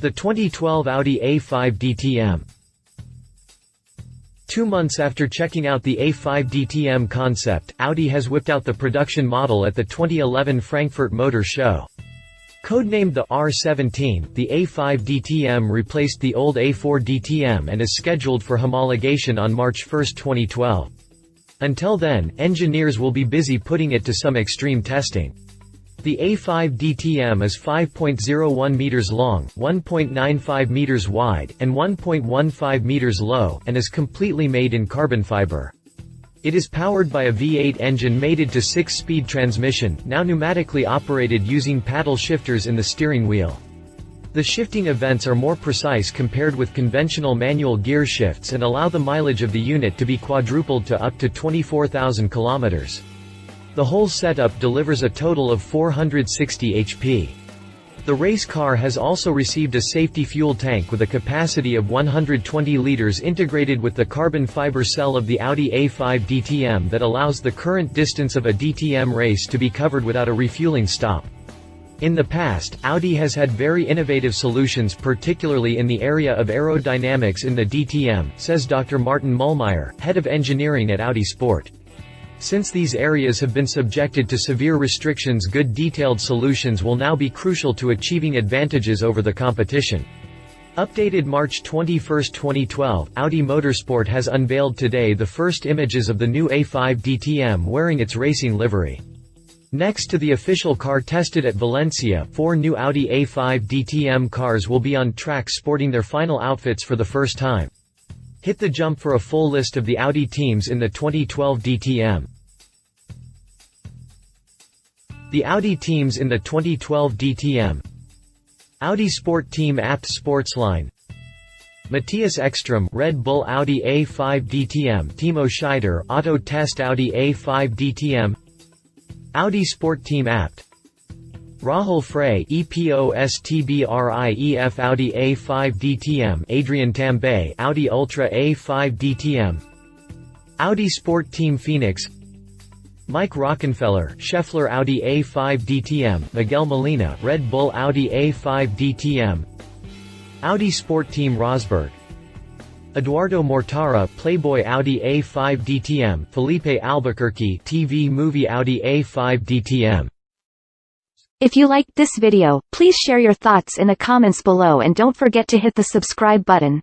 The 2012 Audi A5 DTM. 2 months after checking out the A5 DTM concept, Audi has whipped out the production model at the 2011 Frankfurt Motor Show. Codenamed the R17, the A5 DTM replaced the old A4 DTM and is scheduled for homologation on March 1, 2012. Until then, engineers will be busy putting it to some extreme testing. The A5 DTM is 5.01 meters long, 1.95 meters wide, and 1.15 meters low, and is completely made in carbon fiber. It is powered by a V8 engine mated to 6-speed transmission, now pneumatically operated using paddle shifters in the steering wheel. The shifting events are more precise compared with conventional manual gear shifts and allow the mileage of the unit to be quadrupled to up to 24,000 kilometers. The whole setup delivers a total of 460 HP. The race car has also received a safety fuel tank with a capacity of 120 liters integrated with the carbon fiber cell of the Audi A5 DTM that allows the current distance of a DTM race to be covered without a refueling stop. In the past, Audi has had very innovative solutions, particularly in the area of aerodynamics in the DTM, says Dr. Martin Mullmeyer, head of engineering at Audi Sport. Since these areas have been subjected to severe restrictions, good detailed solutions will now be crucial to achieving advantages over the competition. Updated March 21, 2012, Audi Motorsport has unveiled today the first images of the new A5 DTM wearing its racing livery. Next to the official car tested at Valencia, 4 new Audi A5 DTM cars will be on track sporting their final outfits for the first time. Hit the jump for a full list of the Audi teams in the 2012 DTM. The Audi teams in the 2012 DTM: Audi Sport Team Abt Sportsline, Matthias Ekstrom, Red Bull Audi A5 DTM, Timo Scheider, Auto Test Audi A5 DTM, Audi Sport Team Abt, Rahul Frey, EPOSTBRIEF Audi A5 DTM, Adrian Tambay, Audi Ultra A5 DTM, Audi Sport Team Phoenix, Mike Rockenfeller, Scheffler Audi A5 DTM, Miguel Molina, Red Bull Audi A5 DTM, Audi Sport Team Rosberg, Eduardo Mortara, Playboy Audi A5 DTM, Felipe Albuquerque, TV Movie Audi A5 DTM. If you liked this video, please share your thoughts in the comments below and don't forget to hit the subscribe button.